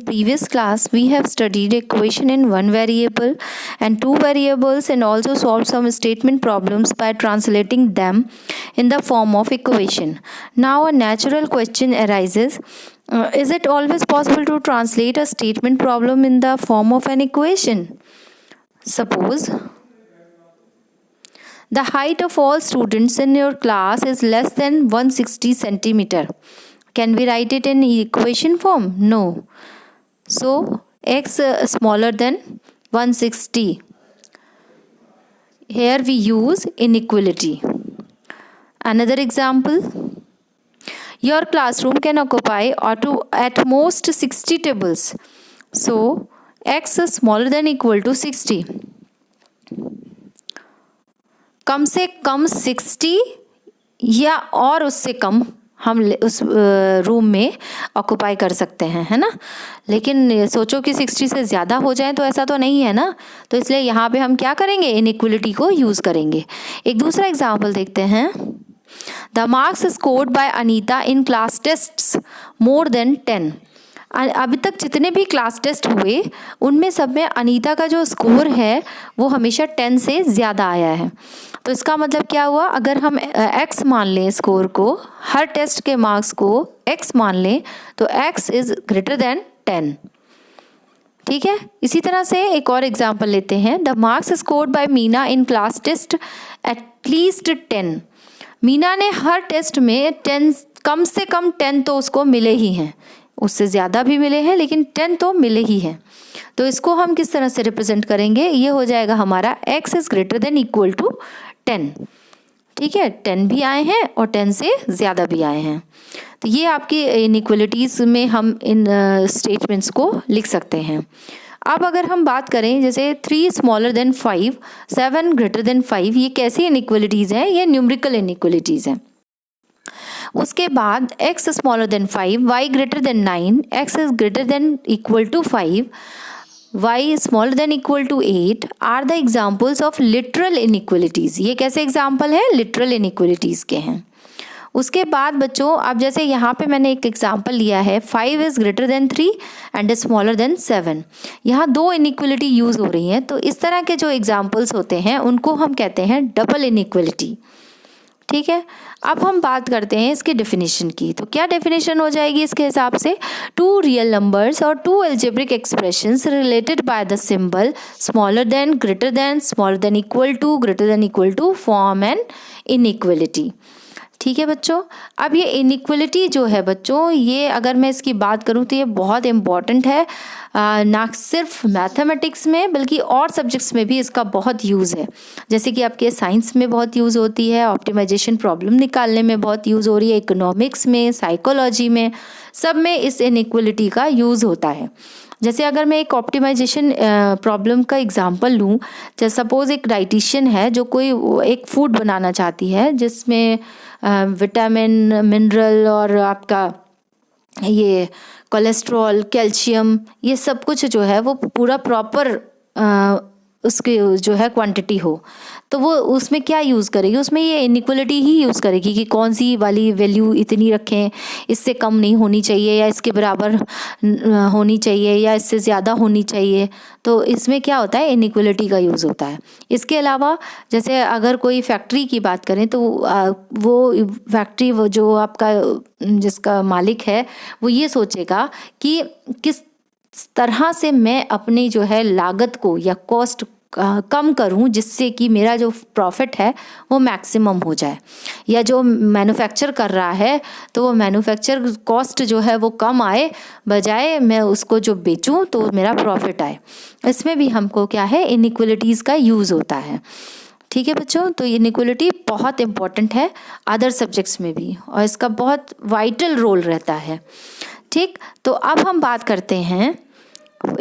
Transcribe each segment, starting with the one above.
previous class we have studied equation in one variable and two variables and also solved some statement problems by translating them in the form of equation. Now a natural question arises, is it always possible to translate a statement problem in the form of an equation? Suppose the height of all students in your class is less than 160 centimeter. Can we write it in equation form? No. So x smaller than 160. Here we use inequality. Another example. Your classroom can occupy at most 60 tables. So x is smaller than equal to 60. कम से कम 60 या और उससे कम हम उस room में occupy कर सकते हैं, है ना। लेकिन सोचो कि 60 से ज़्यादा हो जाए तो ऐसा तो नहीं है ना। तो इसलिए यहाँ पे हम क्या करेंगे, इनइक्वलिटी को यूज़ करेंगे। एक दूसरा एग्जाम्पल देखते हैं। The marks scored bye Anita in class tests more than 10। अभी तक जितने भी क्लास टेस्ट हुए उनमें सब में अनीता का जो स्कोर है वो हमेशा 10 से ज़्यादा आया है। तो इसका मतलब क्या हुआ, अगर हम x मान लें स्कोर को, हर टेस्ट के मार्क्स को x मान लें तो x इज़ ग्रेटर देन 10। ठीक है। इसी तरह से एक और एग्जांपल लेते हैं। The marks scored by Meena in class test at least 10। Meena ने हर टेस्ट में 10 कम से कम 10 तो उसको मिले ही हैं, उससे ज़्यादा भी मिले हैं लेकिन 10 तो मिले ही हैं। तो इसको हम किस तरह से रिप्रेजेंट करेंगे, ये हो जाएगा हमारा x is greater than equal to 10। ठीक है, 10 भी आए हैं और 10 से ज़्यादा भी आए हैं। तो ये आपकी इनइक्वलिटीज़ में हम इन स्टेटमेंट्स को लिख सकते हैं। अब अगर हम बात करें जैसे 3 स्मॉलर देन 5, 7 ग्रेटर देन 5, ये कैसी इनइक्वलिटीज़ हैं, ये न्यूमेरिकल इनइक्वलिटीज़ हैं। उसके बाद x smaller than 5, y greater than 9, x is greater than equal to 5, y smaller than equal to 8 are the examples of literal inequalities. ये कैसे एग्जाम्पल है, लिटरल इनइक्वलिटीज़ के हैं। उसके बाद बच्चों अब जैसे यहाँ पे मैंने एक एग्जाम्पल लिया है, 5 is greater then 3 and smaller than 7। यहाँ दो इनइक्वलिटी यूज़ हो रही हैं। तो इस तरह के जो एग्जाम्पल्स होते हैं उनको हम कहते हैं डबल इनइक्वलिटी। ठीक है। अब हम बात करते हैं इसके डेफिनेशन की। तो क्या डेफिनेशन हो जाएगी इसके हिसाब से, टू रियल नंबर्स और two algebraic expressions related by the symbol smaller than, greater than, smaller than equal to, greater than equal to form an inequality. ठीक है बच्चों। अब ये इनइक्वलिटी जो है बच्चों, ये अगर मैं इसकी बात करूँ तो ये बहुत इम्पॉर्टेंट है, ना सिर्फ मैथमेटिक्स में बल्कि और सब्जेक्ट्स में भी इसका बहुत यूज़ है। जैसे कि आपके साइंस में बहुत यूज़ होती है, ऑप्टिमाइजेशन प्रॉब्लम निकालने में बहुत यूज़ हो रही है, इकोनॉमिक्स में, साइकोलॉजी में, सब में इस इनइक्वलिटी का यूज़ होता है। जैसे अगर मैं एक ऑप्टिमाइजेशन प्रॉब्लम का एग्जांपल लूँ, जैसे सपोज़ एक डाइटिशियन है जो कोई एक फूड बनाना चाहती है जिसमें विटामिन, मिनरल और आपका ये कोलेस्ट्रॉल, कैल्शियम, ये सब कुछ जो है वो पूरा प्रॉपर उसकी जो है क्वांटिटी हो, तो वो उसमें क्या यूज़ करेगी, उसमें ये इनइक्वलिटी ही यूज़ करेगी कि कौन सी वाली वैल्यू इतनी रखें, इससे कम नहीं होनी चाहिए या इसके बराबर होनी चाहिए या इससे ज़्यादा होनी चाहिए। तो इसमें क्या होता है, इनइक्वलिटी का यूज़ होता है। इसके अलावा जैसे अगर कोई फैक्ट्री की बात करें तो वो फैक्ट्री वो जो आपका जिसका मालिक है वो ये सोचेगा कि किस तरह से मैं अपनी जो है लागत को या कॉस्ट कम करूं जिससे कि मेरा जो प्रॉफिट है वो मैक्सिमम हो जाए, या जो मैन्युफैक्चर कर रहा है तो वो मैन्युफैक्चर कॉस्ट जो है वो कम आए, बजाय मैं उसको जो बेचूं तो मेरा प्रॉफिट आए। इसमें भी हमको क्या है, इनइक्वलिटीज़ का यूज़ होता है। ठीक है बच्चों। तो इनइक्वलिटी बहुत इम्पॉर्टेंट है अदर सब्जेक्ट्स में भी और इसका बहुत वाइटल रोल रहता है। ठीक, तो अब हम बात करते हैं,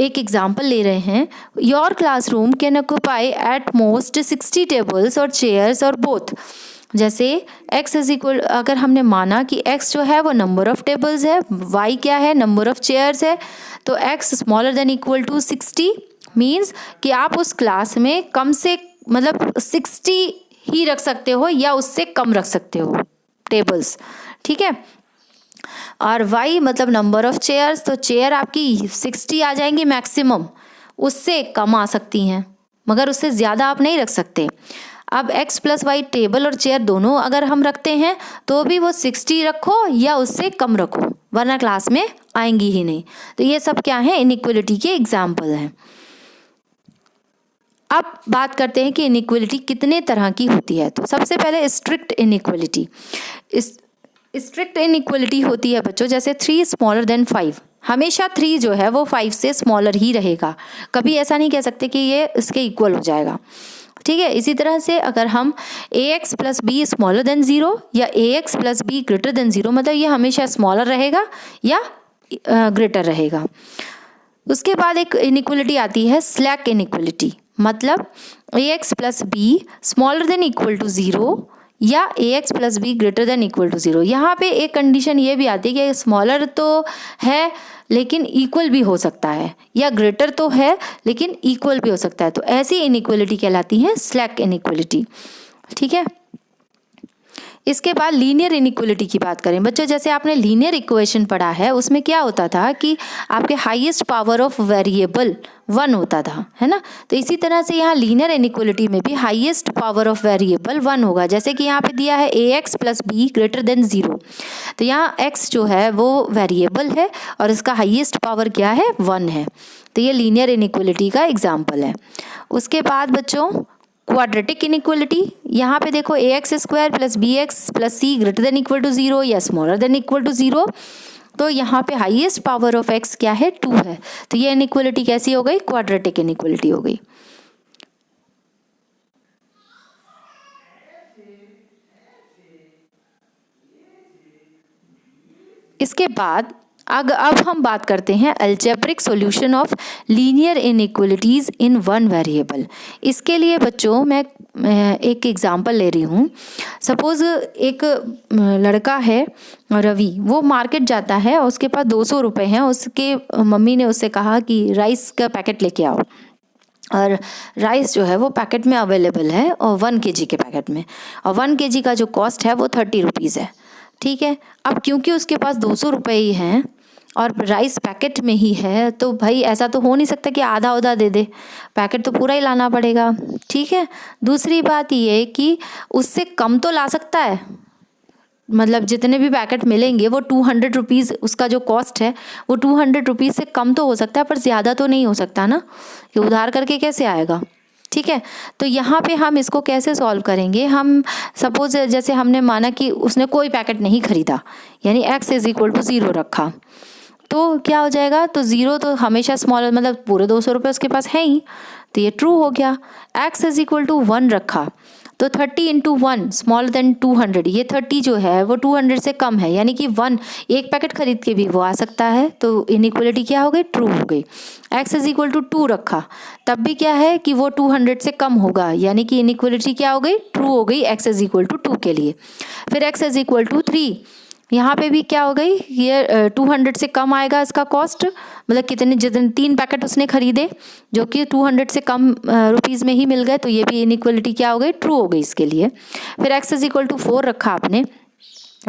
एक एग्जाम्पल ले रहे हैं। Your classroom can occupy at most 60 tables और चेयर्स और बोथ। जैसे x इज इक्वल, अगर हमने माना कि x जो है वो नंबर ऑफ टेबल्स है, y क्या है, नंबर ऑफ चेयर्स है, तो x smaller than equal to 60 means कि आप उस क्लास में कम से मतलब 60 ही रख सकते हो या उससे कम रख सकते हो टेबल्स। ठीक है। और y मतलब नंबर ऑफ चेयर्स, तो चेयर आपकी 60 आ जाएंगी मैक्सिमम, उससे कम आ सकती हैं मगर उससे ज़्यादा आप नहीं रख सकते। अब x प्लस वाई टेबल और चेयर दोनों अगर हम रखते हैं तो भी वो 60 रखो या उससे कम रखो, वरना क्लास में आएंगी ही नहीं। तो ये सब क्या है, इनइक्वलिटी के एग्जाम्पल हैं। अब बात करते हैं कि इनइक्वलिटी कितने तरह की होती है। तो सबसे पहले स्ट्रिक्ट इनइक्वलिटी। स्ट्रिक्ट इनइक्वलिटी होती है बच्चों जैसे 3 स्मॉलर देन 5, हमेशा 3 जो है वो 5 से स्मॉलर ही रहेगा, कभी ऐसा नहीं कह सकते कि ये इसके इक्वल हो जाएगा, ठीक है। इसी तरह से अगर हम ax plus B smaller than 0 या ax plus B greater than 0, मतलब ये हमेशा स्मॉलर रहेगा या ग्रेटर रहेगा। उसके बाद एक इनइक्वलिटी आती है स्लैक इनइक्वलिटी, मतलब ax plus B smaller than equal to 0 या ax plus B greater than equal to 0। यहाँ पे एक कंडीशन ये भी आती है कि स्मॉलर तो है लेकिन इक्वल भी हो सकता है, या ग्रेटर तो है लेकिन इक्वल भी हो सकता है, तो ऐसी इनइक्वलिटी कहलाती है स्लैक इनइक्वलिटी, ठीक है। इसके बाद लीनियर इनइक्वलिटी की बात करें बच्चों, जैसे आपने लीनियर इक्वेशन पढ़ा है, उसमें क्या होता था कि आपके हाईएस्ट पावर ऑफ वेरिएबल 1 होता था, है ना। तो इसी तरह से यहाँ लीनियर इनइक्वलिटी में भी हाईएस्ट पावर ऑफ वेरिएबल 1 होगा। जैसे कि यहाँ पे दिया है ax plus B greater than 0, तो यहाँ x जो है वो वेरिएबल है और इसका हाईएस्ट पावर क्या है, 1 है। तो ये लीनियर इनइक्वलिटी का एग्जाम्पल है। उसके बाद बच्चों क्वाड्रेटिक इनइक्वलिटी, यहाँ पे देखो ax square plus B X plus C greater than equal to 0 या स्मॉलर देन इक्वल टू 0, तो यहाँ पे हाईएस्ट पावर ऑफ x क्या है, 2 है। तो ये इनइक्वलिटी कैसी हो गई, क्वाड्रेटिक इनइक्वलिटी हो गई। इसके बाद अब हम बात करते हैं algebraic solution of linear inequalities in one variable. इसके लिए बच्चों मैं एक एग्जांपल ले रही हूँ। सपोज़ एक लड़का है रवि, वो मार्केट जाता है और उसके पास 200 रुपये हैं। उसके मम्मी ने उससे कहा कि राइस का पैकेट लेके आओ, और राइस जो है वो पैकेट में अवेलेबल है और 1 kg के पैकेट में, और 1 kg का जो कॉस्ट है वो 30 रुपीज़ है, ठीक है। अब क्योंकि उसके पास 200 रुपये ही हैं और राइस पैकेट में ही है, तो भाई ऐसा तो हो नहीं सकता कि आधा आधा दे दे, पैकेट तो पूरा ही लाना पड़ेगा, ठीक है। दूसरी बात ये कि उससे कम तो ला सकता है, मतलब जितने भी पैकेट मिलेंगे वो 200 रुपीज़ उसका जो कॉस्ट है वो 200 रुपीज़ से कम तो हो सकता है, पर ज़्यादा तो नहीं हो सकता ना, कि उधार करके कैसे आएगा, ठीक है। तो यहाँ पे हम इसको कैसे सॉल्व करेंगे, हम सपोज जैसे हमने माना कि उसने कोई पैकेट नहीं खरीदा, यानी x इज इक्वल टू 0 रखा, तो क्या हो जाएगा, तो 0 तो हमेशा स्मॉलर, मतलब पूरे 200 रुपये उसके पास है ही, तो ये ट्रू हो गया। x इज इक्वल टू 1 रखा, तो 30 इंटू 1 स्मॉलर देन 200, ये 30 जो है वो 200 से कम है, यानी कि 1 एक पैकेट खरीद के भी वो आ सकता है, तो इनइक्वलिटी क्या हो गई, ट्रू हो गई। x इज इक्वल टू 2 रखा, तब भी क्या है कि वो 200 से कम होगा, यानी कि इनइक्वलिटी क्या हो गई, ट्रू हो गई x इज इक्वल टू 2 के लिए। फिर x इज इक्वल टू 3, यहाँ पे भी क्या हो गई, ये 200 से कम आएगा इसका कॉस्ट, मतलब जितने 3 पैकेट उसने खरीदे जो कि 200 से कम रुपीज़ में ही मिल गए, तो ये भी इनइक्वलिटी क्या हो गई, ट्रू हो गई इसके लिए। फिर x इज इक्वल टू 4 रखा आपने,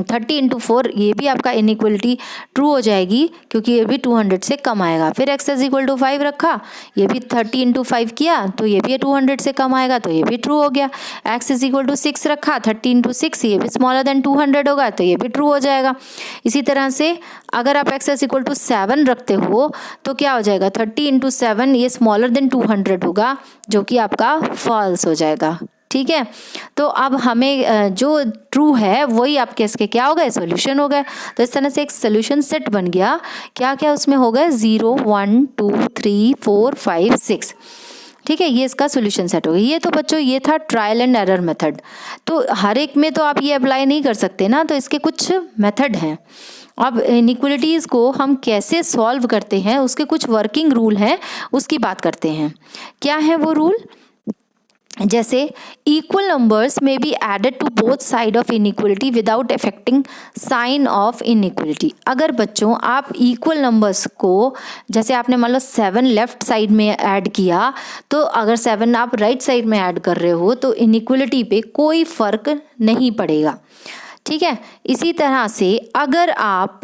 30 इंटू 4, ये भी आपका इनइक्वलिटी ट्रू हो जाएगी क्योंकि ये भी 200 से कम आएगा। फिर x इज इक्वल टू 5 रखा, ये भी 30 इंटू 5 किया तो ये भी 200 से कम आएगा, तो ये भी ट्रू हो गया। x इज इक्वल टू 6 रखा, 30 इंटू 6, ये भी स्मॉलर देन 200 होगा, तो ये भी ट्रू हो जाएगा। इसी तरह से अगर आप x इज इक्वल टू 7 रखते हो तो क्या हो जाएगा, 30 इंटू 7, ये स्मॉलर देन 200 होगा, जो कि आपका फॉल्स हो जाएगा, ठीक है। तो अब हमें जो ट्रू है वही आपके इसके क्या हो गए, सॉल्यूशन हो गए। तो इस तरह से एक सॉल्यूशन सेट बन गया, क्या क्या उसमें हो गए, 0 1 2 3 4 5 6, ठीक है, ये इसका सॉल्यूशन सेट हो गया। ये तो बच्चों ये था ट्रायल एंड एरर मेथड, तो हर एक में तो आप ये अप्लाई नहीं कर सकते ना, तो इसके कुछ मेथड हैं। अब इनइक्वलिटीज़ को हम कैसे सॉल्व करते हैं उसके कुछ वर्किंग रूल हैं, उसकी बात करते हैं। क्या है वो रूल, जैसे इक्वल नंबर्स में be added to both side of inequality without affecting sign of inequality. अगर बच्चों आप इक्वल नंबर्स को, जैसे आपने मान लो 7 लेफ्ट साइड में ऐड किया, तो अगर 7 आप राइट साइड में ऐड कर रहे हो तो इनइक्वलिटी पे कोई फ़र्क नहीं पड़ेगा, ठीक है। इसी तरह से अगर आप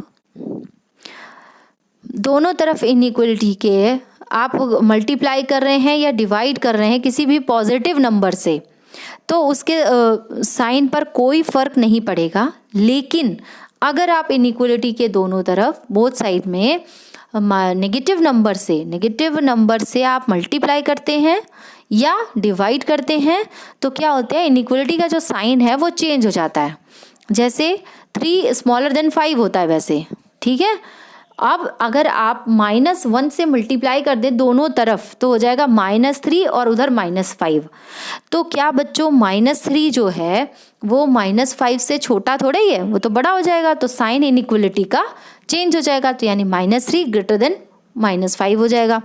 दोनों तरफ इनइक्वलिटी के आप मल्टीप्लाई कर रहे हैं या डिवाइड कर रहे हैं किसी भी पॉजिटिव नंबर से, तो उसके साइन पर कोई फ़र्क नहीं पड़ेगा। लेकिन अगर आप इनइक्वलिटी के दोनों तरफ बोथ साइड में नेगेटिव नंबर से आप मल्टीप्लाई करते हैं या डिवाइड करते हैं, तो क्या होता है, इनइक्वलिटी का जो साइन है वो चेंज हो जाता है। जैसे 3 स्मॉलर देन 5 होता है वैसे, ठीक है। अब अगर आप -1 से मल्टीप्लाई कर दें दोनों तरफ तो हो जाएगा -3 और उधर -5। तो क्या बच्चों -3 जो है वो -5 से छोटा थोड़ा ही है, वो तो बड़ा हो जाएगा, तो साइन इनइक्वलिटी का चेंज हो जाएगा, तो यानी -3 ग्रेटर देन -5 हो जाएगा।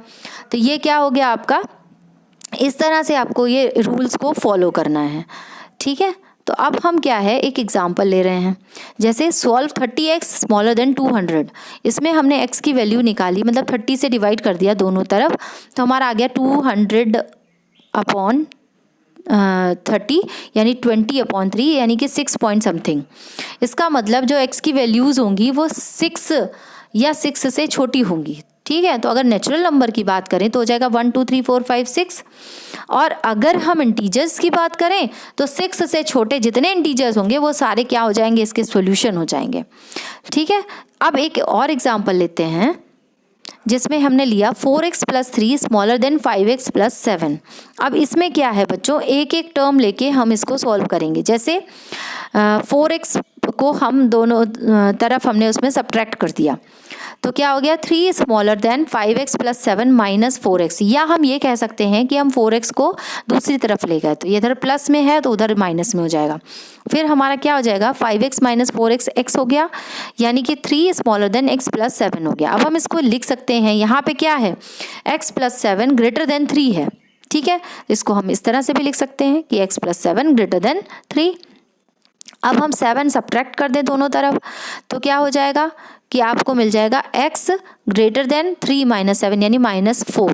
तो ये क्या हो गया आपका, इस तरह से आपको ये रूल्स को फॉलो करना है, ठीक है। तो अब हम क्या है, एक एग्जांपल ले रहे हैं। जैसे सॉल्व 30x स्मॉलर देन 200। इसमें हमने x की वैल्यू निकाली, मतलब 30 से डिवाइड कर दिया दोनों तरफ, तो हमारा आ गया 200/30 यानी 20/3 यानी कि 6 पॉइंट समथिंग। इसका मतलब जो x की वैल्यूज़ होंगी वो 6 या 6 से छोटी होंगी, ठीक है। तो अगर नेचुरल नंबर की बात करें तो हो जाएगा 1 2 3 4 5 6। और अगर हम इंटीजर्स की बात करें तो 6 से छोटे जितने इंटीजर्स होंगे वो सारे क्या हो जाएंगे, इसके सॉल्यूशन हो जाएंगे, ठीक है। अब एक और एग्जांपल लेते हैं जिसमें हमने लिया 4x + 3 स्मॉलर देन 5x + 7। अब इसमें क्या है बच्चों, एक एक टर्म लेके हम इसको सॉल्व करेंगे। जैसे 4x को हम दोनों तरफ हमने उसमें सब्ट्रैक्ट कर दिया, तो क्या हो गया 3 स्मॉलर देन 5x + 7 -4x। या हम ये कह सकते हैं कि हम 4x को दूसरी तरफ ले गए, तो ये इधर प्लस में है तो उधर माइनस में हो जाएगा। फिर हमारा क्या हो जाएगा 5x - 4x x हो गया, यानी कि 3 स्मॉलर देन x + 7 हो गया। अब हम इसको लिख सकते हैं, यहाँ पे क्या है x + 7 ग्रेटर देन 3 है, ठीक है। इसको हम इस तरह से भी लिख सकते हैं कि x + 7 ग्रेटर देन 3। अब हम 7 सब्ट्रैक्ट कर दें दोनों तरफ, तो क्या हो जाएगा कि आपको मिल जाएगा x ग्रेटर देन 3 - 7 यानी -4।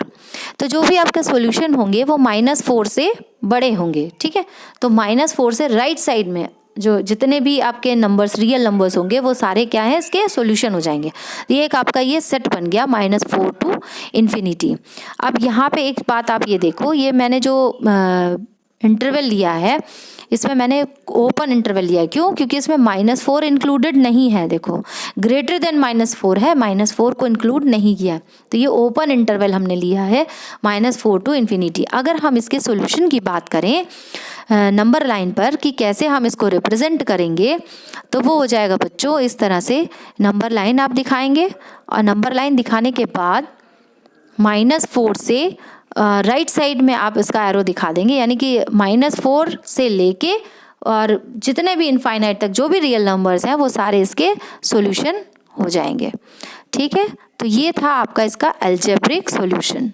तो जो भी आपका सॉल्यूशन होंगे वो -4 से बड़े होंगे, ठीक है। तो -4 से राइट साइड में जो जितने भी आपके नंबर्स रियल नंबर्स होंगे वो सारे क्या है, इसके सॉल्यूशन हो जाएंगे। ये एक आपका ये सेट बन गया -4 टू इन्फिनिटी। अब यहाँ पे एक बात आप ये देखो, ये मैंने जो इंटरवल लिया है इसमें मैंने ओपन इंटरवल लिया है। क्यों? क्योंकि इसमें -4 इंक्लूडेड नहीं है। देखो ग्रेटर देन -4 है, -4 को इंक्लूड नहीं किया, तो ये ओपन इंटरवल हमने लिया है -4 टू इन्फिनिटी। अगर हम इसके सॉल्यूशन की बात करें नंबर लाइन पर कि कैसे हम इसको रिप्रेजेंट करेंगे, तो वो हो जाएगा बच्चों इस तरह से। नंबर लाइन आप दिखाएंगे और नंबर लाइन दिखाने के बाद -4 से राइट साइड में आप इसका एरो दिखा देंगे, यानी कि -4 से लेके और जितने भी इनफाइनाइट तक जो भी रियल नंबर्स हैं वो सारे इसके सॉल्यूशन हो जाएंगे, ठीक है। तो ये था आपका इसका अलजेब्रिक सॉल्यूशन।